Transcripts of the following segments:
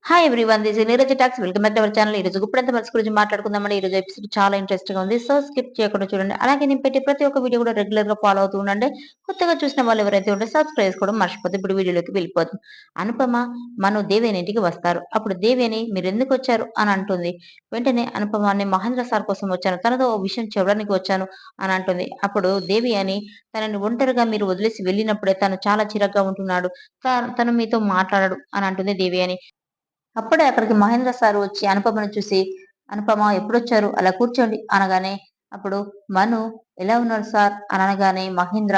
Hi everyone, this is Neeraj talks. Welcome back to our channel. ఈ రోజు గుప్పుడంత మనసు గురించి మాట్లాడుకుందామండి. ఈ రోజు ఎపిసోడ్ చాలా ఇంట్రెస్టింగ్ గా ఉంది, సో స్కిప్ చేయకుండా చూడండి. అలాగే నేను పెట్టే ప్రతి ఒక్క వీడియో కూడా రెగ్యులర్ గా ఫాలో అవుతూ ఉండండి. కొత్తగా చూసిన వాళ్ళు ఎవరైతే ఉంటే సబ్స్క్రైబ్ చేసుకోవడం మర్చిపోతే. ఇప్పుడు వీడియోలోకి వెళ్ళిపోతుంది. అనుపమ మను దేవేని ఇంటికి వస్తారు. అప్పుడు దేవేని మీరు ఎందుకు వచ్చారు అని అంటుంది. వెంటనే అనుపమని మహేంద్ర సార్ కోసం వచ్చాను, తనతో ఓ విషయం చెప్పడానికి వచ్చాను అని అంటుంది. అప్పుడు దేవి అని తనని ఒంటరిగా మీరు వదిలేసి వెళ్ళినప్పుడే తను చాలా చిరాగ్గా ఉంటున్నాడు, తను మీతో మాట్లాడడు అని అంటుంది దేవి అని. అప్పుడే అక్కడికి మహేంద్ర సార్ వచ్చి అనుపమను చూసి, అనుపమ ఎప్పుడొచ్చారు, అలా కూర్చోండి అనగానే, అప్పుడు మను ఎలా ఉన్నారు సార్ అని అనగానే, మహేంద్ర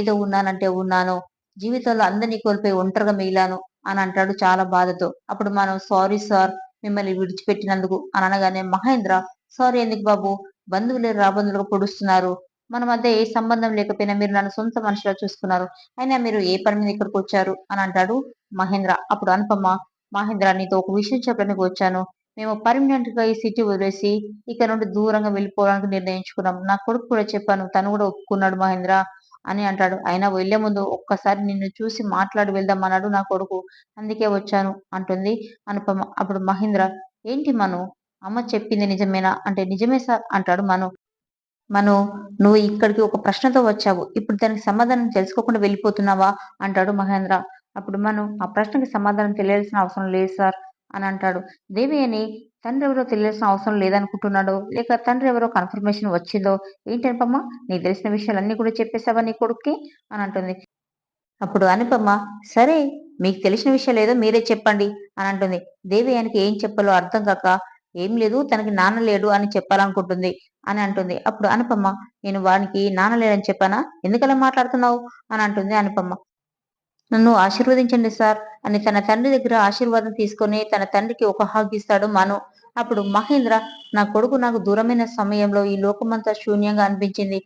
ఏదో ఉన్నానంటే ఉన్నాను, జీవితంలో అందరినీ కోల్పోయి ఒంటరిగా మిగిలాను అని అంటాడు చాలా బాధతో. అప్పుడు మనం సారీ సార్ మిమ్మల్ని విడిచిపెట్టినందుకు అని అనగానే, మహేంద్ర సారీ ఎందుకు బాబు, బంధువులే రాబంధువులుగా పొడుస్తున్నారు, మన మధ్య ఏ సంబంధం లేకపోయినా మీరు నన్ను సొంత మనిషిలా చూసుకున్నారు, అయినా మీరు ఏ పని మీద ఇక్కడికి వచ్చారు అని అంటాడు మహేంద్ర. అప్పుడు అనుపమ, మహేంద్ర నీతో ఒక విషయం చెప్పడానికి వచ్చాను, మేము పర్మనెంట్ గా ఈ సిటీ వదిలేసి ఇక్కడ నుండి దూరంగా వెళ్ళిపోవడానికి నిర్ణయించుకున్నాం, నా కొడుకు కూడా చెప్పాను, తను కూడా ఒప్పుకున్నాడు మహేంద్ర అని అంటాడు. అయినా వెళ్లే ముందు ఒక్కసారి నిన్ను చూసి మాట్లాడి వెళ్దాం అన్నాడు నా కొడుకు, అందుకే వచ్చాను అంటుంది అనుపమ. అప్పుడు మహేంద్ర, ఏంటి మను, అమ్మ చెప్పింది నిజమేనా అంటే, నిజమే సార్ అంటాడు మను. మను, నువ్వు ఇక్కడికి ఒక ప్రశ్నతో వచ్చావు, ఇప్పుడు దానికి సమాధానం తెలుసుకోకుండా వెళ్ళిపోతున్నావా అంటాడు మహేంద్ర. అప్పుడు మను, ఆ ప్రశ్నకి సమాధానం తెలియాల్సిన అవసరం లేదు సార్ అని అంటాడు. దేవి అని తండ్రి ఎవరో తెలియాల్సిన అవసరం లేదనుకుంటున్నాడో, లేక తండ్రి ఎవరో కన్ఫర్మేషన్ వచ్చిందో ఏంటి అనుపమ, నీకు తెలిసిన విషయాలన్నీ కూడా చెప్పేశావా నీ కొడుక్కి అని అంటుంది. అప్పుడు అనుపమ, సరే మీకు తెలిసిన విషయాలు ఏదో మీరే చెప్పండి అని అంటుంది. దేవి ఆయనకి ఏం చెప్పాలో అర్థం కాక, ఏం లేదు తనకి నాన్న లేడు అని చెప్పాలనుకుంటుంది అని అంటుంది. అప్పుడు అనుపమ, నేను వానికి నాన్న లేడని చెప్పానా, ఎందుకలా మాట్లాడుతున్నావు అని అంటుంది అనుపమ. నన్ను ఆశీర్వదించండి సార్ అని తన తండ్రి దగ్గర ఆశీర్వాదం తీసుకొని తన తండ్రికి ఒక హాగ్ ఇస్తాడు మను. అప్పుడు మహేంద్ర, నా కొడుకు నాకు దూరమైన సమయంలో ఈ లోకమంతా శూన్యంగా అనిపించింది,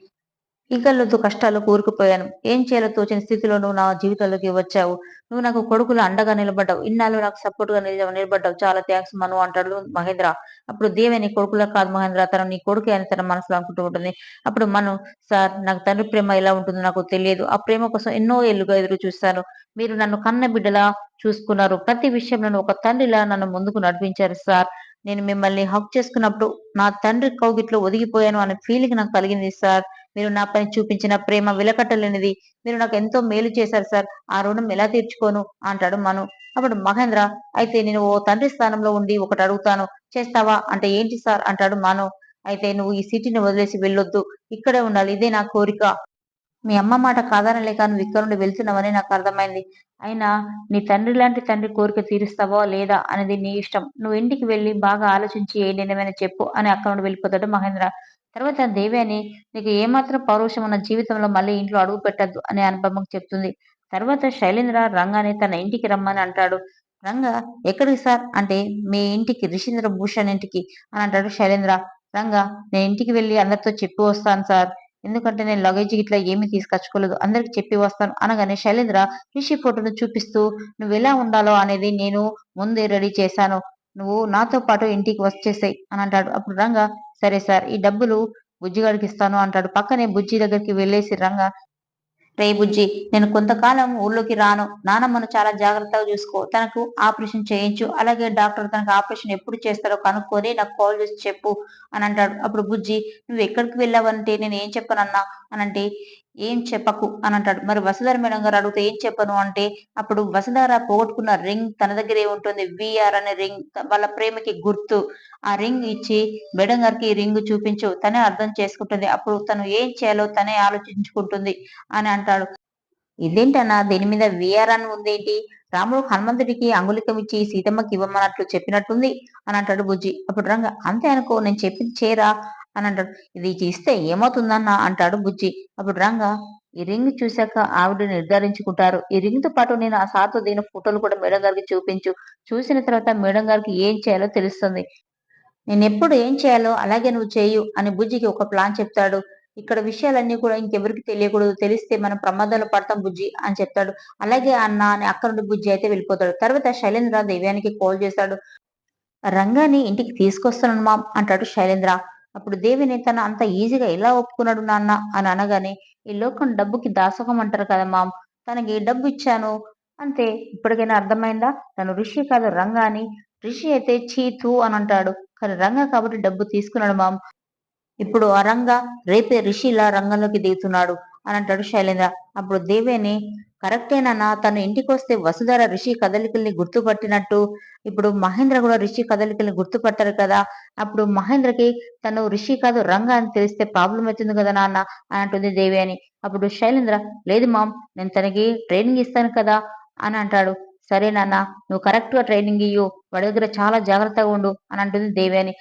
ఈగలతో కష్టాల్లో కూరుకుపోయాను, ఏం చేయాలో తోచని స్థితిలో నువ్వు నా జీవితంలోకి వచ్చావు, నువ్వు నాకు కొడుకులు అండగా నిలబడ్డావు, ఇన్నాళ్ళు నాకు సపోర్ట్ గా నిలబడ్డావు, చాలా థ్యాంక్స్ మను అంటాడు మహేంద్ర. అప్పుడు దేవి నీ కొడుకులా కాదు మహేంద్ర, తను నీ కొడుకే అని తన మనసులో అనుకుంటూ ఉంటుంది. అప్పుడు మను, సార్ నాకు తండ్రి ప్రేమ ఎలా ఉంటుందో నాకు తెలియదు, ఆ ప్రేమ కోసం ఎన్నో ఏళ్లుగా ఎదురు చూస్తాను, మీరు నన్ను కన్న బిడ్డలా చూసుకున్నారు, ప్రతి విషయంలో ఒక తండ్రిలా నన్ను ముందుకు నడిపించారు సార్, నేను మిమ్మల్ని హక్ చేసుకున్నప్పుడు నా తండ్రి కౌగిట్లో ఒదిగిపోయాను అనే ఫీలింగ్ నాకు కలిగింది సార్, మీరు నాపై చూపించిన ప్రేమ వెలకట్టలేనిది, మీరు నాకు ఎంతో మేలు చేశారు సార్, ఆ రుణం ఎలా తీర్చుకోను అంటాడు మను. అప్పుడు మహేంద్ర, అయితే నేను ఓ తండ్రి స్థానంలో ఉండి ఒకటి అడుగుతాను, చేస్తావా అంటే, ఏంటి సార్ అంటాడు మను. అయితే నువ్వు ఈ సిటీని వదిలేసి వెళ్ళొద్దు, ఇక్కడే ఉండాలి, ఇదే నా కోరిక, మీ అమ్మ మాట కాదనలేక నువ్వు ఇక్కడ నుండి వెళ్తున్నావని నాకు అర్థమైంది, అయినా నీ తండ్రి లాంటి తండ్రి కోరిక తీరుస్తావో లేదా అనేది నీ ఇష్టం, నువ్వు ఇంటికి వెళ్ళి బాగా ఆలోచించి ఏ నిర్ణయమైనా చెప్పు అని అక్కడ నుండి వెళ్ళిపోతాడు మహేంద్ర. తర్వాత దేవేని, నీకు ఏమాత్రం పౌరుషం ఉన్న జీవితంలో మళ్ళీ ఇంట్లో అడుగు పెట్టద్దు అని అనుపమకు చెప్తుంది. తర్వాత శైలేంద్ర రంగాని తన ఇంటికి రమ్మని అంటాడు. రంగా ఎక్కడికి సార్ అంటే, మీ ఇంటికి, రిషీంద్ర భూషణ్ ఇంటికి అని అంటాడు శైలేంద్ర. రంగా, నేను ఇంటికి వెళ్ళి అందరితో చెప్పి వస్తాను సార్, ఎందుకంటే నేను లగేజ్ ఇట్లా ఏమీ తీసుకొచ్చుకోలేదు, అందరికి చెప్పి వస్తాను అనగానే శైలేంద్ర రిషి ఫోటోను చూపిస్తూ, నువ్వు ఎలా ఉండాలో అనేది నేను ముందే రెడీ చేశాను, నువ్వు నాతో పాటు ఇంటికి వచ్చేసాయి అని అంటాడు. అప్పుడు రంగా, సరే సార్ ఈ డబ్బులు బుజ్జిగాడికి ఇస్తాను అంటాడు. పక్కనే బుజ్జి దగ్గరికి వెళ్ళేసి రంగా, రే బుజ్జి, నేను కొంతకాలం ఊర్లోకి రాను, నానమ్మను చాలా జాగ్రత్తగా చూసుకో, తనకు ఆపరేషన్ చేయించు, అలాగే డాక్టర్ తనకు ఆపరేషన్ ఎప్పుడు చేస్తారో కనుక్కొని నాకు కాల్ చేసి చెప్పు అని అంటాడు. అప్పుడు బుజ్జి, నువ్వు ఎక్కడికి వెళ్ళావంటే నేను ఏం చెప్పనన్నా అని అంటే, ఏం చెప్పకు అని అంటాడు. మరి వసుధార మేడం గారు అడిగితే ఏం చెప్పను అంటే, అప్పుడు వసుధార పోగొట్టుకున్న రింగ్ తన దగ్గరే ఉంటుంది, విఆర్ అనే రింగ్, వాళ్ళ ప్రేమకి గుర్తు, ఆ రింగ్ ఇచ్చి మేడం గారికి ఈ రింగ్ చూపించు, తనే అర్థం చేసుకుంటుంది, అప్పుడు తను ఏం చేయాలో తనే ఆలోచించుకుంటుంది అని అంటాడు. ఇదేంటన్నా దీని మీద విఆర్ అని ఉందేంటి, రాముడు హనుమంతుడికి అంగుళికం ఇచ్చి సీతమ్మకి ఇవ్వమన్నట్లు చెప్పినట్టుంది అని అంటాడు బుజ్జి. అప్పుడు రంగా, అంతే అనుకో, నేను చెప్పింది చేరా అని అంటాడు. ఇది ఇస్తే ఏమవుతుందన్న అంటాడు బుజ్జి. అప్పుడు రంగా, ఈ రింగ్ చూశాక ఆవిడ నిర్ధారించుకుంటారు, ఈ రింగ్ తో పాటు నేను ఆ సార్తో దిగిన ఫోటోలు కూడా మేడం గారికి చూపించు, చూసిన తర్వాత మేడం గారికి ఏం చేయాలో తెలుస్తుంది, నేనెప్పుడు ఏం చేయాలో అలాగే నువ్వు చేయు అని బుజ్జికి ఒక ప్లాన్ చెప్తాడు. ఇక్కడ విషయాలన్నీ కూడా ఇంకెవరికి తెలియకూడదు, తెలిస్తే మనం ప్రమాదంలో పడతాం బుజ్జి అని చెప్తాడు. అలాగే అన్న అని అక్కడ నుండి బుజ్జి అయితే వెళ్ళిపోతాడు. తర్వాత శైలేంద్ర దేవ్యానికి కాల్ చేస్తాడు. రంగాని ఇంటికి తీసుకొస్తున్నాను మామ్ అంటాడు శైలేంద్ర. అప్పుడు దేవిని, తన అంత ఈజీగా ఎలా ఒప్పుకున్నాడు నాన్న అని అనగానే, ఈ లోకం డబ్బుకి దాసోహం అంటారు కదా మామ్, తనకి డబ్బు ఇచ్చాను, అంతే. ఇప్పటికైనా అర్థమైందా? తను రిషి కాదు రంగా అని. రిషి అయితే ఛీ! తూ అని అంటాడు. కానీ రంగా కాబట్టి డబ్బు తీసుకున్నాడు మామ్. ఇప్పుడు ఆ రంగా రేపే రిషి ఇలా రంగంలోకి దిగుతున్నాడు అని అంటాడు శైలేంద్ర. అప్పుడు దేవేని కరెక్టేనన్నా తను ఇంటికొస్తే వసుధర రిషి కదలికల్ని గుర్తుపట్టినట్టు ఇప్పుడు మహేంద్ర కూడా రిషి కదలికల్ని గుర్తుపట్టారు కదా. అప్పుడు మహేంద్రకి తను రిషి కాదు రంగా అని తెలిస్తే ప్రాబ్లం అవుతుంది కదా నాన్న అని అంటుంది దేవేని. అప్పుడు శైలేంద్ర లేదు మామ్, నేను తనకి ట్రైనింగ్ ఇస్తాను కదా అని అంటాడు. సరే నాన్న, నువ్వు కరెక్ట్ గా ట్రైనింగ్ ఇయ్యు, వాడి దగ్గర చాలా జాగ్రత్తగా ఉండు అని అంటుంది దేవేని.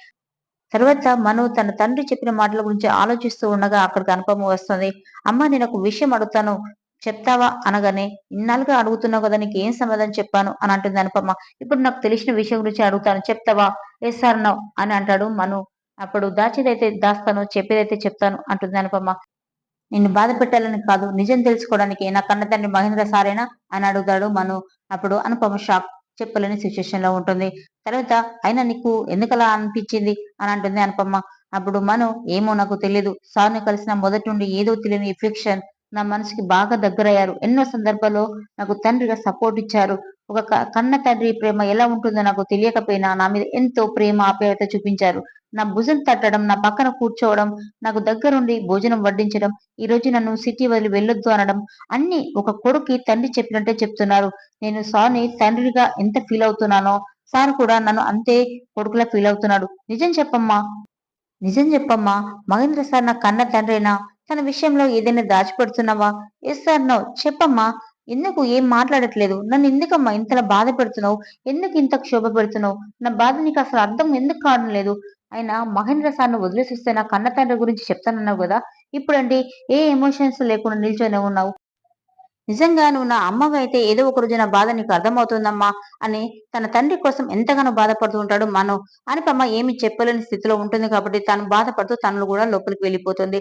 తర్వాత మను తన తండ్రి చెప్పిన మాటల గురించి ఆలోచిస్తూ ఉండగా అక్కడికి అనుపమ వస్తుంది. అమ్మ, నేను ఒక విషయం అడుగుతాను, చెప్తావా అనగానే, ఇన్నాళ్ళుగా అడుగుతున్నావు కదా, నీకు ఏం సమాధానం చెప్పాను అని అంటుంది అనుపమ. ఇప్పుడు నాకు తెలిసిన విషయం గురించి అడుగుతాను, చెప్తావా? ఎస్ ఆర్ నో అని అంటాడు మను. అప్పుడు దాచేదైతే దాస్తాను, చెప్పేదైతే చెప్తాను అంటుంది అనుపమ. నిన్ను బాధ పెట్టాలని కాదు, నిజం తెలుసుకోవడానికి నా కన్న తండ్రి మహేంద్ర సారేనా అని అడుగుతాడు మను. అప్పుడు అనుపమ షాక్, చెప్పలేని సిచ్యుయేషన్ లో ఉంటుంది. తర్వాత అయినా నీకు ఎందుకలా అనిపించింది అని అంటుంది అనుపమ. అప్పుడు మను, ఏమో నాకు తెలియదు, సార్ని కలిసిన మొదటి నుండి ఏదో తెలియని ఎఫెక్షన్ నా మనసుకి బాగా దగ్గరయ్యారు. ఎన్నో సందర్భాల్లో నాకు తండ్రిగా సపోర్ట్ ఇచ్చారు. ఒక కన్న తండ్రి ప్రేమ ఎలా ఉంటుందో నాకు తెలియకపోయినా నా మీద ఎంతో ప్రేమ ఆప్యాయత చూపించారు. నా భుజం తట్టడం, నా పక్కన కూర్చోవడం, నాకు దగ్గరుండి భోజనం వడ్డించడం, ఈ రోజు నన్ను సిటీ వదిలి వెళ్ళొద్దు అనడం, అన్ని ఒక కొడుక్కి తండ్రి చెప్పినట్టే చెప్తున్నారు. నేను సార్ని తండ్రిగా ఎంత ఫీల్ అవుతున్నానో సార్ కూడా నన్ను అంతే కొడుకులా ఫీల్ అవుతున్నాడు. నిజం చెప్పమ్మా, నిజం చెప్పమ్మా, మహేంద్ర సార్ నా కన్న తండ్రేనా? తన విషయంలో ఏదైనా దాచిపెడుతున్నావా? ఎస్ సార్ నో చెప్పమ్మా. ఎందుకు ఏం మాట్లాడట్లేదు? నన్ను ఎందుకమ్మా ఇంతలా బాధ పెడుతున్నావు? ఎందుకు ఇంత క్షోభ పెడుతున్నావు? నా బాధ నీకు అసలు అర్థం ఎందుకు కావడం లేదు? అయినా మహేంద్ర సార్ను వదిలేసిస్తే నా కన్న తండ్రి గురించి చెప్తానన్నావు కదా, ఇప్పుడంటే ఏ ఎమోషన్స్ లేకుండా నిల్చొని ఉన్నావు. నిజంగా నువ్వు నా అమ్మవైతే ఏదో ఒక రోజు నా బాధ నీకు అర్థమవుతుందమ్మా అని తన తండ్రి కోసం ఎంతగానో బాధపడుతూ ఉంటాడు మను. అనుపమ ఏమి చెప్పలేని స్థితిలో ఉంటుంది కాబట్టి తను బాధపడుతూ తనను కూడా లోపలికి వెళ్ళిపోతుంది.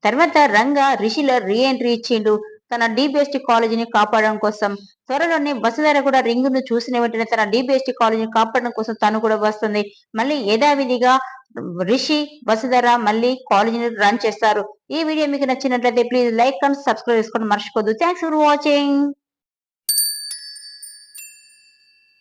తర్వాత రంగా రిషిలో రీ ఎంట్రీ ఇచ్చిండు తన డిబిఎస్టి కాలేజీని కాపాడడం కోసం. త్వరలోనే వసుధర కూడా రింగును చూసిన వెంటనే తన డిబిఎస్టి కాలేజీని కాపాడడం కోసం తను కూడా వస్తుంది. మళ్ళీ యథావిధిగా రిషి వసుధర మళ్ళీ కాలేజీని రన్ చేస్తారు. ఈ వీడియో మీకు నచ్చినట్లయితే ప్లీజ్ లైక్ అండ్ సబ్స్క్రైబ్ చేసుకోండి మర్చిపోద్దు. Thanks for watching.